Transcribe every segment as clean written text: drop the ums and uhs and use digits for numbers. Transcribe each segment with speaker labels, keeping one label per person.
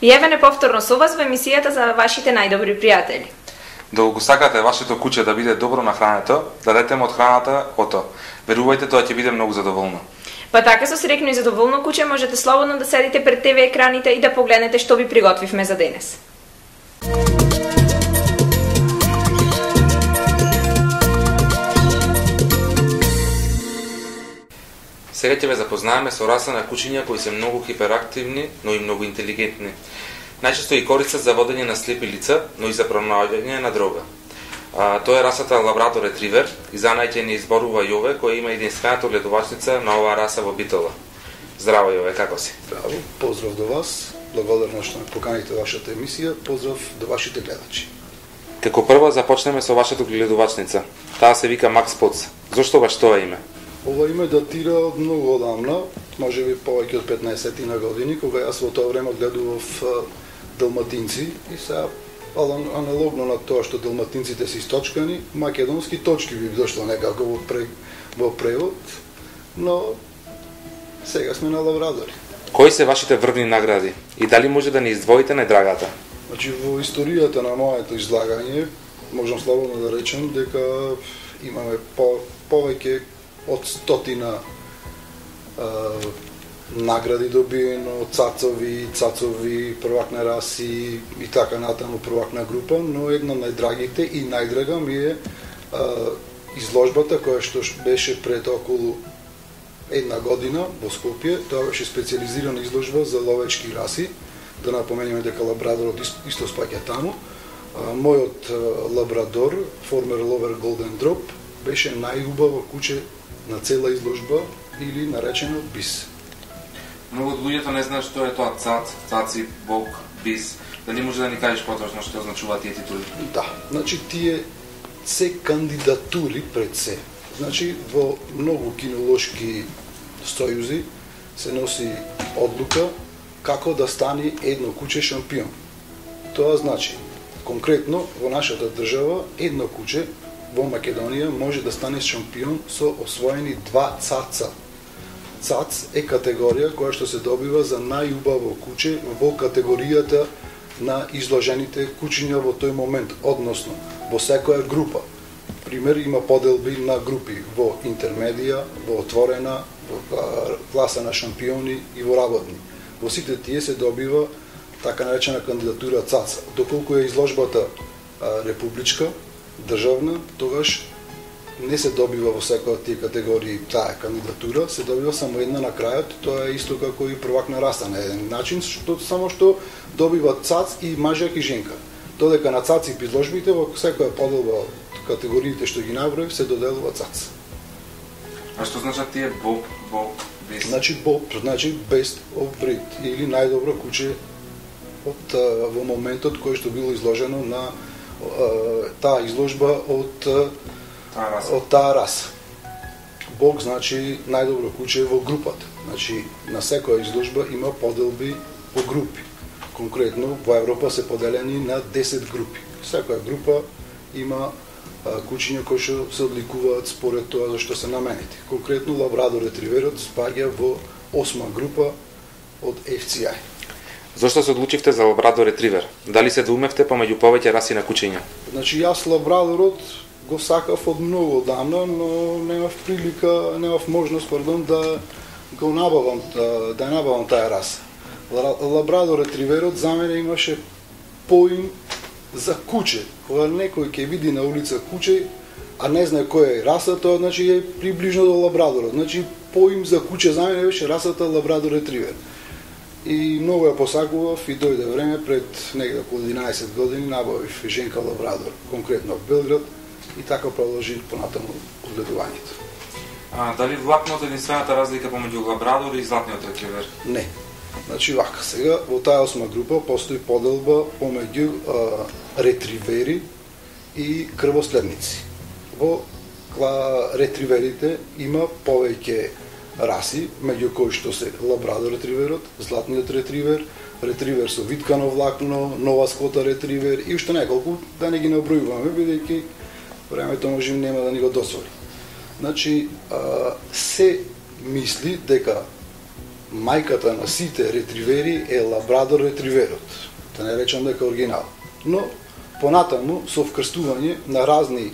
Speaker 1: И еве не повторно со вас во емисијата за вашите најдобри пријатели.
Speaker 2: Доколку го сакате вашето куќе да биде добро нахрането, дадете му од храната ото. Верувајте, тоа ќе биде многу задоволно.
Speaker 1: Па така со среќно и задоволно куќе можете слободно да седите пред ТВ екраните и да погледнете што ви приготвивме за денес.
Speaker 2: Сега ќе ве запознаеме со раса на кучиња кои се многу хиперактивни, но и многу интелигентни. Најчесто и користат за водење на слепи лица, но и за пронаоѓање на дрога. Тоа е расата Лабрадор ретривер и за најќе ни изборува Јове, која има единствената гледувачница на оваа раса во Битола. Здраво Јове, како си?
Speaker 3: Здраво, поздрав до вас. Благодарно што ме поканите вашата емисија. Поздрав до вашите гледачи.
Speaker 2: Како прво започнеме со вашата гледувачница. Таа се вика Макс Поц. Зошто баш тоа име?
Speaker 3: Ова име датира од многу одамна, можеби повеќе од 15 на години, кога јас во тоа време гледував далматинци и сега аналогно на тоа што далматинците се источкани, македонски точки би дошло некако во превод, но сега сме на Лабрадори.
Speaker 2: Кои се вашите врвни награди и дали може да ни издвоите најдрагата?
Speaker 3: Значи во историјата на моето излагање можам слободно да речем дека имаме повеќе од 100 награди добиено, цацови, првак на раси и така натаму првак на група, но една од најдрагите и најдрага ми е изложбата која што беше пред околу една година во Скопје. Тоа беше специјализирана изложба за ловечки раси. Да напоменеме дека Лабрадорот исто спаѓа таму. Мојот Лабрадор, формер ловер Голден Дроп, беше најубаво куче на цела изложба или наречено бис.
Speaker 2: Многу од луѓето не знаат што е тоа цаци, бог, бис. Дали може да ни кажеш поточно што означуваат тие титули?
Speaker 3: Да, значи тие се кандидатури пред се. Значи во многу кинолошки сојузи се носи одлука како да стане едно куче шампион. Тоа значи конкретно во нашата држава едно куче во Македонија може да стане шампион со освоени 2 цаца. Цац е категорија која што се добива за најубаво куче во категоријата на изложените кучиња во тој момент, односно во секоја група. Пример, има поделби на групи во интермедија, во отворена, во класа на шампиони и во работни. Во сите тие се добива така наречена кандидатура цаца. Доколку е изложбата републичка, државна, тогаш не се добива во секоја од тие категории таа кандидатура, се добива само една на крајот. Тоа е исто како и првак на раста на еден начин, само што добива цац и мажак и женка. Додека на цаци и изложбите во секоја поделба од категориите што ги наброив се доделува цац.
Speaker 2: А што значат тие боб, бес?
Speaker 3: Значи боб, значи best of breed или најдобро куче од во моментот кој што било изложено на таа изложба од таа раса. Бог значи најдобро куче во групата. Значи на секоја изложба има поделби по групи. Конкретно во Европа се поделени на 10 групи. Секоја група има кучиња кои што се одликуваат според тоа за што се наменети. Конкретно Лабрадор ретриверот спаѓа во 8 група од FCI.
Speaker 2: Зошто се одлучивте за Лабрадор ретривер? Дали се двумевте помеѓу повеќе раси на кучиња?
Speaker 3: Значи јас Лабрадорот го сакав од многу одамна, но немав прилика, немав можност, да го набавам, да набавам таа раса. Лабрадор ретриверот за мене имаше поим за куче. Кога некој ќе види на улица куче, а не знае која е раса, тоа значи е приближно до Лабрадорот. Значи поим за куче за мене беше расата Лабрадор ретривер. И многу ја посакував и дојде време пред негде околу 11 години набавив женка Лабрадор, конкретно во Белград, и така продолжи понатаму одгледувањето.
Speaker 2: Дали влакното е единствената разлика помеѓу лабрадор и златниот ретривер?
Speaker 3: Не. Значи вака, сега во таа 8 група постои поделба помеѓу ретривери и крвоследници. Во ретриверите има повеќе раси, меѓу кои што се лабрадор ретриверот, златниот ретривер, ретривер со виткано влакно, нова скота ретривер и уште неколку, да не ги набројуваме, бидејќи времето можем нема да ни го дозволи. Значи, се мисли дека мајката на сите ретривери е лабрадор ретриверот. Да не речам дека оригинал. Но, понатаму, со вкрстување на разни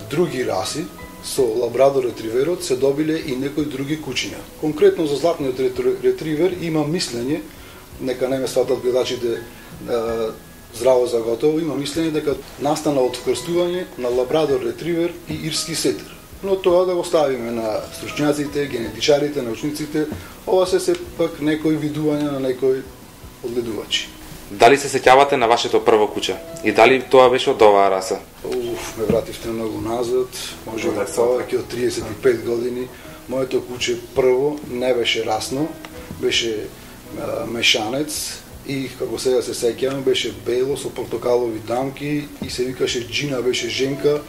Speaker 3: други раси, со лабрадор ретриверот се добиле и некои други кучиња. Конкретно за златниот ретривер има мислење, нека не ме сватат гледачите здраво за готово, има мислење дека настана од вкрстување на лабрадор ретривер и ирски сетер. Но тоа да го ставиме на стручњаците, генетичарите, научниците, ова се пак некои видувања на некои одгледувачи.
Speaker 2: Дали се сеќавате на вашето прво куче? И дали тоа беше од оваа раса?
Speaker 3: Ме вративте многу назад, може би повеќе од 35 години. Моето куче прво не беше расно, беше мешанец и како сега се сеќавам беше бело со портокалови дамки и се викаше Джина, беше женка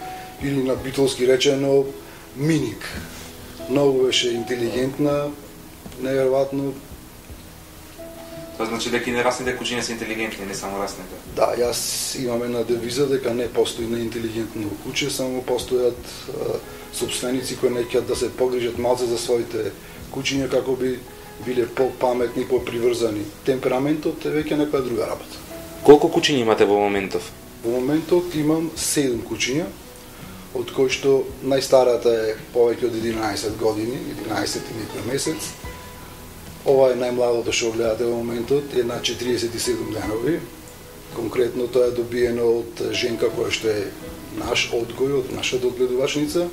Speaker 3: или на битолски речено Миник. Многу беше интелигентна, неверојатно.
Speaker 2: Тоа значи дека и нерасните кучиња се интелигентни, не само расните.
Speaker 3: Да, јас имам една девиза дека не постои неинтелигентно куче, само постојат собственици кои неќат да се погрижат малце за своите кучиња како би биле по-паметни, по-приврзани. Темпераментот е веќе некоја друга работа.
Speaker 2: Колку кучиња имате во моментов?
Speaker 3: Во моментот имам 7 кучиња, од кои што најстарата е повеќе од 11 години, 11 и некој месец. Ова е најмладото што гледате во моментот, е на 47 денови. Конкретно тоа е добиено од женка која што е наш одгој, од нашата одгледувачница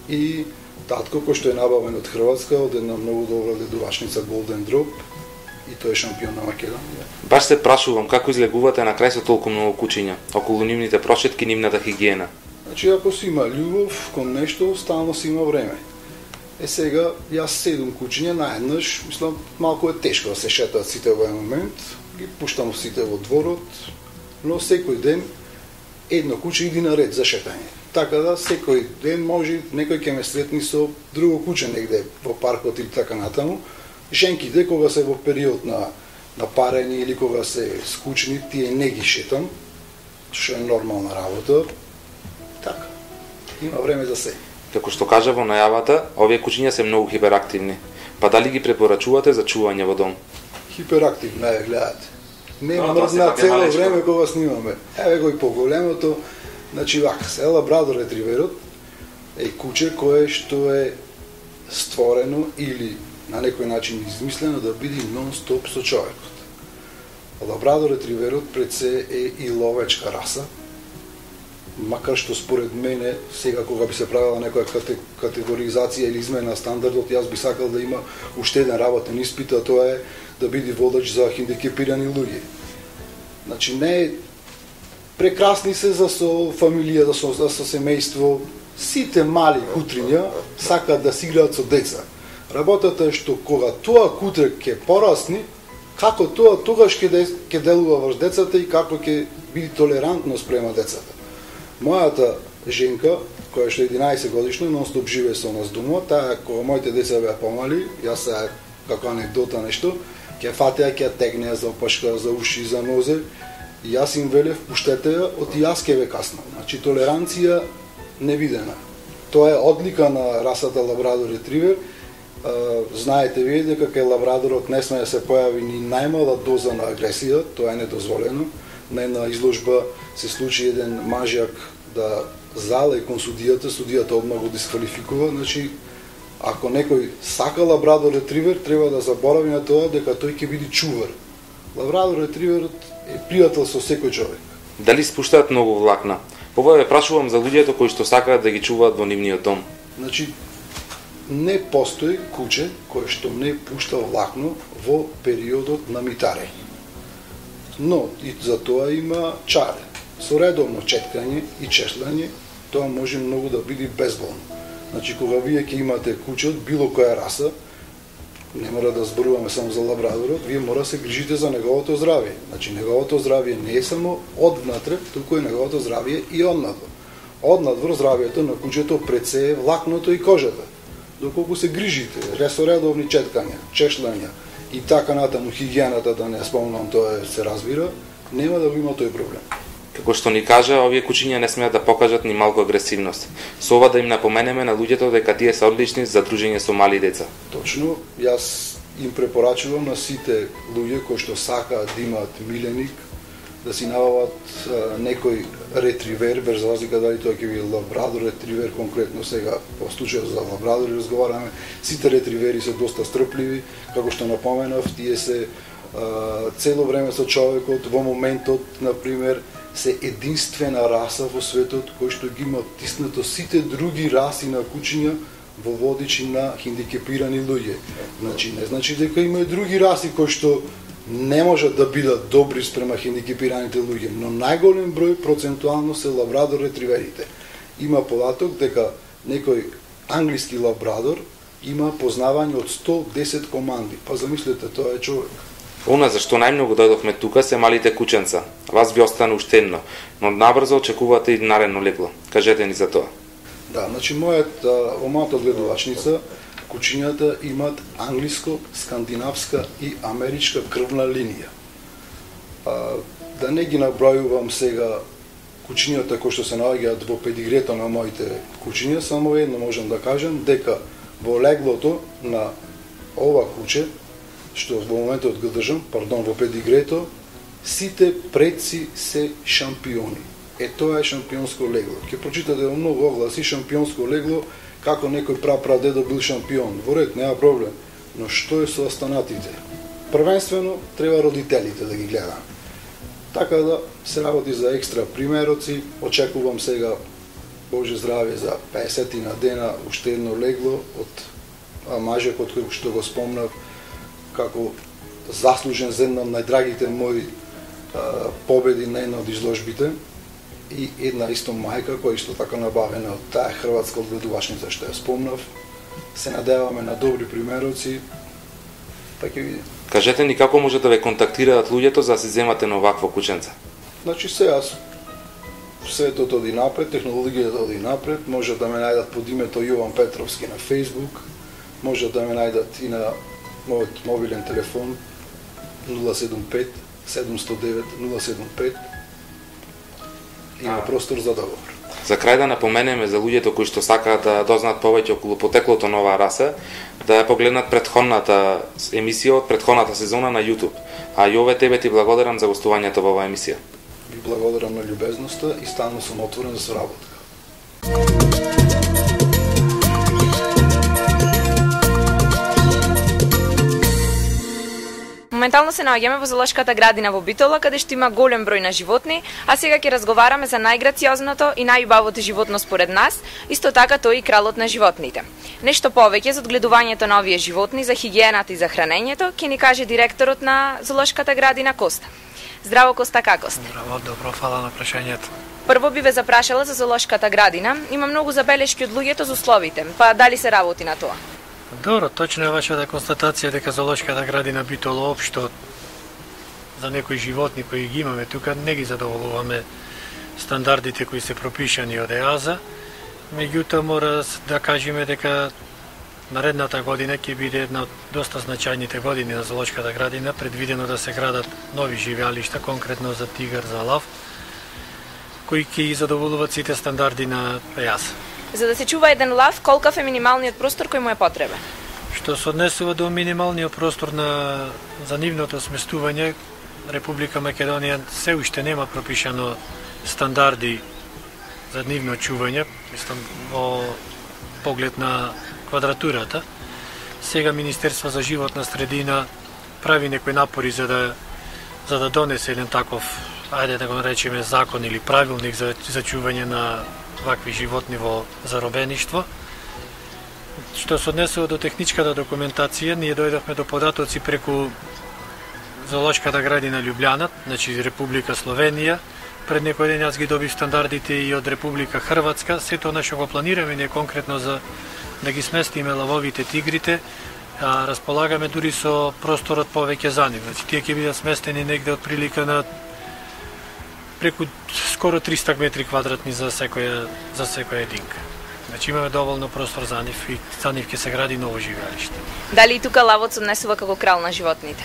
Speaker 3: и татко кој што е набавен од Хрватска, од една многу добра одгледувачница Golden Drop и тој е шампион на Македонија.
Speaker 2: Баш се прашувам како излегувате на крај со толку многу кучиња, околу нивните прошетки, нивната хигиена.
Speaker 3: Значи ако си има љубов кон нешто, стално си има време. Сега, јас 7 кучиња наеднаш, мислам, малку е тешко да се шетаат сите во еден момент, ги пуштам сите во дворот, но секој ден едно куче иди на ред за шетање. Така да секој ден може некој ќе ме сретни со друго куче негде во паркот или така натаму. Женките кога се во период на парење или кога се скучни, тие не ги шетам, што е нормална работа. Така. Има време за се.
Speaker 2: Како што кажа во најавата, овие кучиња се многу хиперактивни. Па дали ги препорачувате за чување во дом?
Speaker 3: Хиперактивна е, гледате. Не мрдна цело време кога снимаме. Еве го и поголемото. Значи вака, се лабрадор ретриверот е куче кое што е створено или на некој начин измислено да биде нон-стоп со човекот. Лабрадор ретриверот пред се е и ловечка раса, макар што според мене, сега кога би се правила некоја категоризација или измена на стандардот, јас би сакал да има уште еден работен испит, а тоа е да биде водач за хендикепирани луѓе. Значи не е прекрасни се за со фамилија, за со семејство, сите мали кутриња сакаат да си играат со деца. Работата е што кога тоа кутре ќе порасни, како тоа тогаш ќе делува врз децата и како ќе биде толерантно спрема децата. Мојата женка, која што е 11 годишна, нон-стоп живее со нас дома, таа кога моите деца беа помали, јас се како анекдота нешто, ќе фатеа, ќе тегнеа за опашка, за уши, за нозе, и јас им велев, пуштете ја, оти јас ќе ве каснам. Значи, толеранција невидена. Тоа е одлика на расата лабрадор ретривер. Знаете вие дека кај лабрадорот не сме да се појави ни најмала доза на агресија, тоа е недозволено. На една изложба се случи еден мажјак да зале кон судијата, судијата одма го дисквалификува, значи ако некој сака лабрадор ретривер, треба да заборави на тоа дека тој ќе биде чувар. Лабрадор ретриверот е пријател со секој човек.
Speaker 2: Дали спуштаат многу влакна? Ова ве прашувам за луѓето кои што сакаат да ги чуваат во нивниот дом.
Speaker 3: Значи, не постои куче кој што не пушта влакно во периодот на митарење. Но и за тоа има чаре. Со редовно четкање и чешлање, тоа може многу да биде безболно. Значи, кога вие ќе имате куче од било која раса, не мора да зборуваме само за лабрадорот, вие мора да се грижите за неговото здравје. Значи, неговото здравје не е само одвнатре, туку е неговото здравје и однадвор. Однадвор здравјето на кучето пред се е влакното и кожата. Доколку се грижите, ресоредовни четкања, чешлања и така натаму хигиената, да не спомнам, тоа се разбира, нема да го има тој проблем.
Speaker 2: Како што ни кажа, овие кучиња не смеат да покажат ни малку агресивност. Со ова да им напоменеме на луѓето дека тие се одлични за дружење со мали деца.
Speaker 3: Точно, јас им препорачувам на сите луѓе кои што сакаат да имаат миленик, да си набават некој ретривер, без разлика дали тоа ќе биде лабрадор, ретривер конкретно сега по случајот за лабрадори разговараме. Сите ретривери се доста стрпливи, како што напоменав, тие се цело време со човекот, во моментот, например, се единствена раса во светот кој што ги има тиснато сите други раси на кучиња во водичи на хендикепирани луѓе. Значи, не значи дека има и други раси кои што не можат да бидат добри спрема хендикепираните луѓе, но најголем број процентуално се лабрадор ретриверите. Има податок дека некој англиски лабрадор има познавање од 110 команди. Па замислете, тоа е човек.
Speaker 2: Она зашто најмногу дојдовме тука се малите кученца. Вас ви остана уште едно, но набрзо очекувате и наредно легло. Кажете ни за тоа.
Speaker 3: Да, значи во мојата гледувачница кучињата имат англиско, скандинавска и америчка крвна линија. Да не ги набројувам сега кучињата кои што се наоѓаат во педигрето на моите кучиња, само едно можам да кажам, дека во леглото на ова куче, што во моментот го држам, во педигрето, сите предци се шампиони. Тоа е шампионско легло. Ќе прочитате во многу огласи шампионско легло, како некој прапрадедо бил шампион. Во ред, нема проблем. Но што е со останатите? Првенствено, треба родителите да ги гледам. Така да се работи за екстра примероци. Очекувам сега, Боже здравје, за 50 на дена уште едно легло од мажекот кој што го спомнав, како заслужен за една од најдрагите мои победи на една од изложбите, и една исто мајка која исто така набавена од таа хрватска одгледувачница што ја спомнав. Се надеваме на добри примероци, така ќе видим.
Speaker 2: Кажете ни како може да ве контактираат луѓето за да се земате на овакво кученце?
Speaker 3: Значи сега светот оди напред, технологијата оди напред, може да ме најдат под името Јован Петровски на Facebook, може да ме најдат и на мојот мобилен телефон 075 709 075. Има простор за договор.
Speaker 2: За крај да напоменеме за луѓето кои што сакаат да дознаат повеќе околу потеклото на оваа раса, да ја погледнат претходната емисија од претходната сезона на YouTube. А Јове, тебе ти благодарам за гостувањето во оваа емисија.
Speaker 3: Ви благодарам на љубезноста и стално сум отворен за соработка.
Speaker 1: Моментално се наоѓаме во зоолошката градина во Битола, каде што има голем број на животни, а сега ќе разговараме за најграциозното и најубавото животно според нас, исто така тој и кралот на животните. Нешто повеќе за одгледувањето на овие животни, за хигиената и за хранењето, ќе ни каже директорот на зоолошката градина Коста. Здраво, Коста, како сте?
Speaker 4: Здраво, добро, фала на прашањето.
Speaker 1: Прво би ве запрашала за зоолошката градина. Има многу забелешки од луѓето за условите, па дали се работи на тоа?
Speaker 4: Добро, точно е вашата констатација дека зоолошката градина Битола општо за некои животни кои ги имаме тука не ги задоволуваме стандардите кои се пропишани од ЕАЗа. Меѓутоа мора да кажеме дека наредната година ќе биде една од доста значајните години на зоолошката градина, предвидено да се градат нови живеалишта, конкретно за тигар, за лав, кои ќе ги задоволуваат сите стандарди на ЕАЗа.
Speaker 1: За да се чува еден лав, колкав е минималниот простор кој му е потребен?
Speaker 4: Што се однесува до минималниот простор за нивното сместување, Република Македонија се уште нема пропишано стандарди за нивно чување, мислам во поглед на квадратурата. Сега Министерство за животна средина прави некои напори за да донесе еден таков, ајде да го наречеме закон или правилник за чување на вакви животни во заробеништво. Што се однесува до техничката документација, ние дојдовме до податоци преку зоолошката градина Љубљана, значи Република Словенија, пред некој ден јас ги добив стандардите и од Република Хрватска. Сето она што го планираме ние конкретно за да ги сместиме лавовите тигрите, располагаме дури со просторот повеќе за нив. Значи тие ќе бидат сместени негде од прилика на преку скоро 300 метри квадратни за секоја единка. Значи имаме доволно простор за нив и за нив ќе се гради ново живеалиште.
Speaker 1: Дали и тука лавот се однесува како крал на животните?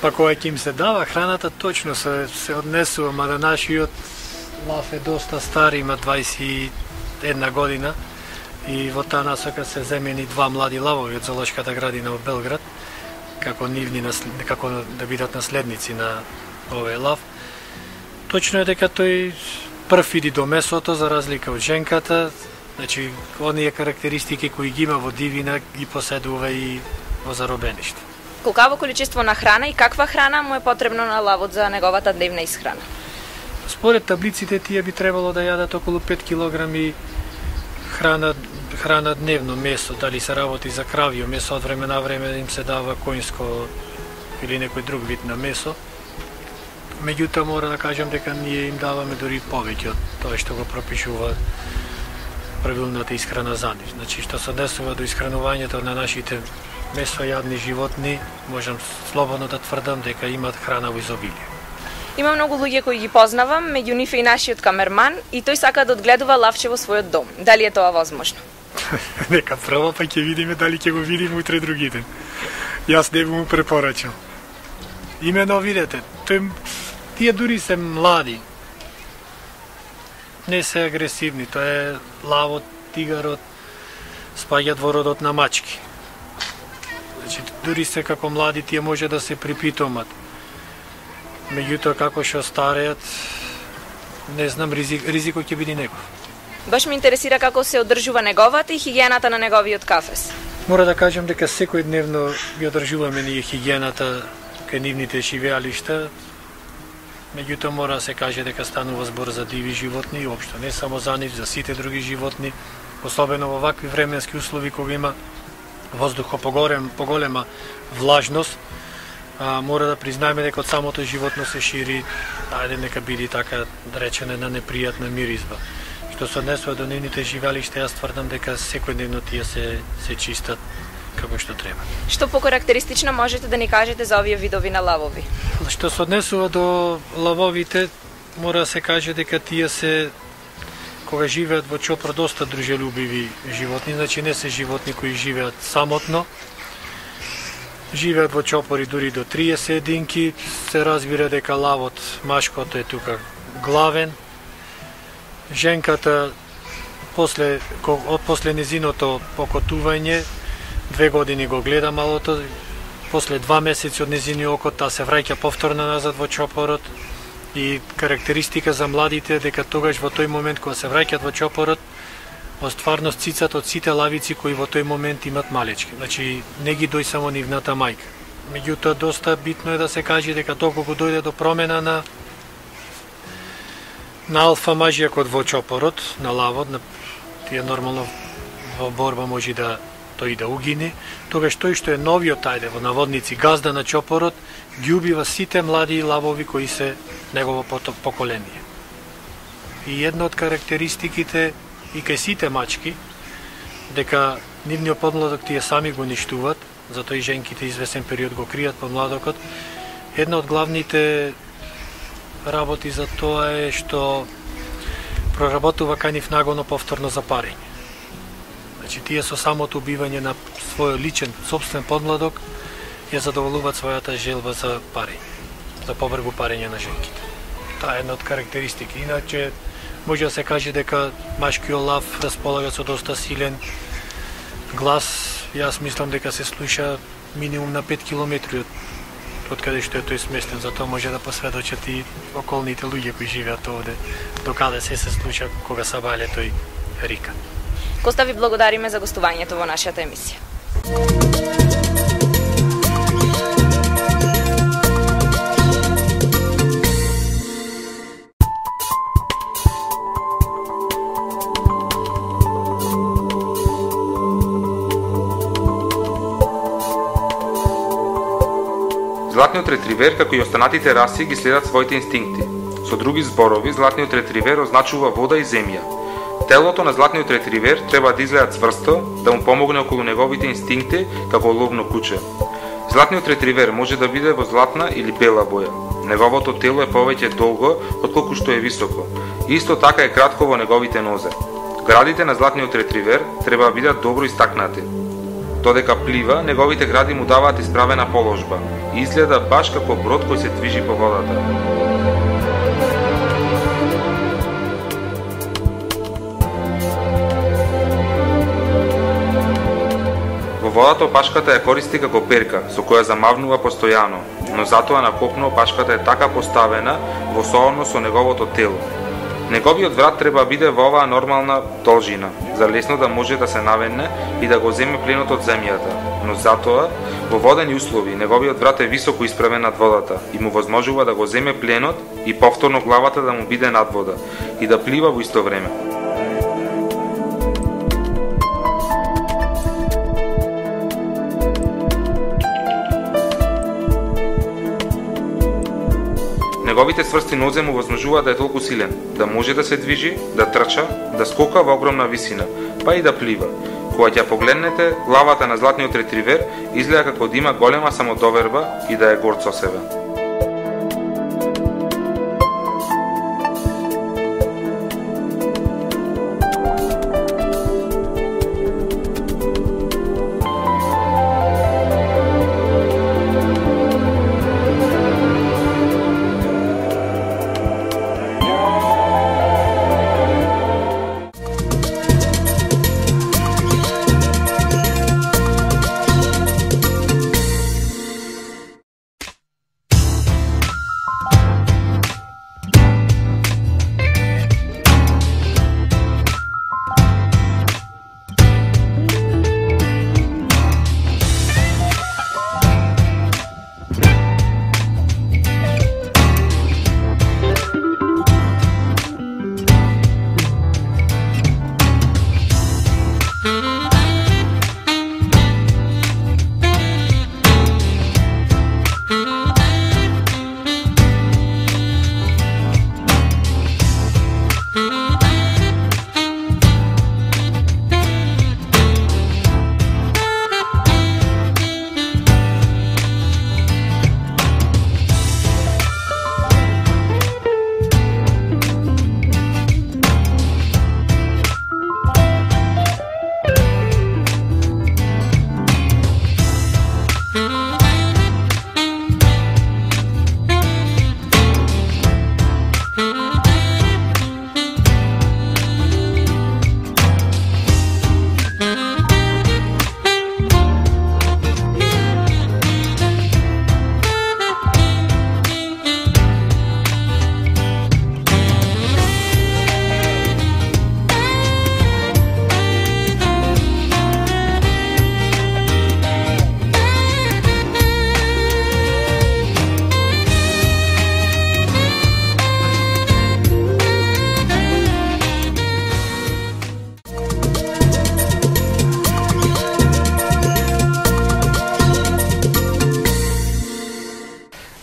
Speaker 4: Па кога ќе им се дава храната, точно се однесува, мада нашиот лав е доста стар, има 21 година и во таа насока се земени 2 млади лавови од зоолошката градина во Белград, како да бидат наследници на овој лав. Точно е дека тој прв иди до месото за разлика од женката, значи оние карактеристики кои ги има во дивина ги поседува и во заробениште.
Speaker 1: Колкаво количество на храна и каква храна му е потребно на лавот за неговата дневна исхрана?
Speaker 4: Според таблиците тие би требало да јадат околу 5 килограми храна дневно, месо, дали се работи за кравио месо, од време на време им се дава коинско или некој друг вид на месо. Меѓутоа мора да кажам дека ние им даваме дури повеќе од тоа што го пропишува правилната исхрана за нив. Значи што се однесува до исхранувањето на нашите месојадни животни, можам слободно да тврдам дека имаат храна во изобилие.
Speaker 1: Има многу луѓе кои ги познавам, меѓу нив е и нашиот камерман, и тој сака да одгледува лавче во својот дом. Дали е тоа возможно?
Speaker 4: Нека прво, па ќе видиме дали ќе го видиме утре други ден. Јас не би му препорачал. Имено видете, тие дури се млади. Не се агресивни, тоа е лавот, тигарот, спаѓаат во родот на мачки. Значи, дури се како млади тие може да се припитомат. Меѓутоа како што стареат, не знам, ризикот ќе биде некој.
Speaker 1: Баш ме интересира како се одржува неговата и хигиената на неговиот кафес.
Speaker 4: Мора да кажам дека секојдневно ги одржуваме ние хигиената кај нивните живеалишта. Меѓутоа мора да се каже дека станува збор за диви животни и општо, не само за нив, за сите други животни, особено во вакви временски услови кога има воздухо поголема влажност. Мора да признаеме дека од самото животно се шири, нека биде така да речене, на непријатна миризба. Што се однесува до нивните живеалишта, јас тврдам дека секојдневно тие се чистат како што треба.
Speaker 1: Што покарактеристично можете да ни кажете за овие видови на лавови?
Speaker 4: Што се однесува до лавовите, мора да се каже дека тие се, кога живеат во чопор, доста дружелюбиви животни, значи не се животни кои живеат самотно, живеат во чопори дури до 30 единки, се разбира дека лавот, машкото е тука главен, женката после незиното покотување, 2 години го гледа малото, после 2 месеци од незиниот окот, таа се враќа повторно назад во чопорот и карактеристика за младите дека тогаш во тој момент кога се враќаат во чопорот, во стварност цицат од сите лавици кои во тој момент имат малечки. Значи не ги дој само нивната мајка. Меѓутоа доста битно е да се каже дека доколку дојде до промена на алфа мажјакот во чопорот, на лавот, тие нормално во борба може да тој да угине, тогаш тој што е новиот, во наводници, газда на чопорот, ги убива сите млади лавови кои се негово поколение. И една од карактеристиките и кај сите мачки, дека нивниот подмладок тие сами го уништуваат, затоа и женките извесен период го кријат подмладокот. Една од главните работи за тоа е што проработува кај нив нагоно повторно за парење. Значи тие со самото убивање на свој личен, собствен подмладок ја задоволуваат својата желба за парење, за побрзо парење на женките. Таа е една од карактеристики. Иначе може да се каже дека машкиот лав располага со доста силен глас. Јас мислам дека се слуша минимум на 5 километри од каде што е тој сместен, затоа може да посведочат и околните луѓе кои живеат овде, докаде се слуша кога сабале тој рика.
Speaker 1: Коста, ви благодариме за гостувањето во нашата емисија.
Speaker 2: Златниот ретривер, како и останатите раси, ги следат своите инстинкти. Со други зборови, златниот ретривер означува вода и земја. Телото на златниот ретривер треба да изгледа цврсто, да му помогне околу неговите инстинкти како ловно куче. Златниот ретривер може да биде во златна или бела боја. Неговото тело е повеќе долго отколку што е високо. Исто така е кратко во неговите нозе. Градите на златниот ретривер треба да бидат добро истакнати. Додека плива, неговите гради му даваат исправена положба и изгледа баш како брод кој се движи по водата. Во водата опашката ја користи како перка, со која замавнува постојано, но затоа на копно опашката е така поставена во сооднос со неговото тело. Неговиот врат треба биде во оваа нормална должина, за лесно да може да се наведне и да го земе пленот од земјата, но затоа, во водени услови, неговиот врат е високо исправен над водата и му возможува да го земе пленот и повторно главата да му биде над вода и да плива во исто време. Неговите цврсти нозе му возможуваат да е толку силен, да може да се движи, да трча, да скока во огромна висина, па и да плива. Кога ќе погледнете, главата на златниот ретривер изгледа како да има голема самодоверба и да е горд со себе.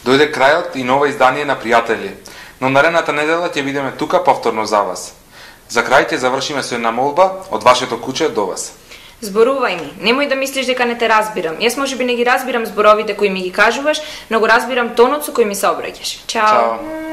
Speaker 2: Дојде крајот и ново издание на Пријатели, но наредната недела ќе видиме тука повторно за вас. За крај ќе завршиме со една молба од вашето куче до вас.
Speaker 1: Зборувај ми, немој да мислиш дека не те разбирам. Јас можеби не ги разбирам зборовите кои ми ги кажуваш, но го разбирам тонот со кој ми се обраќаш. Чао.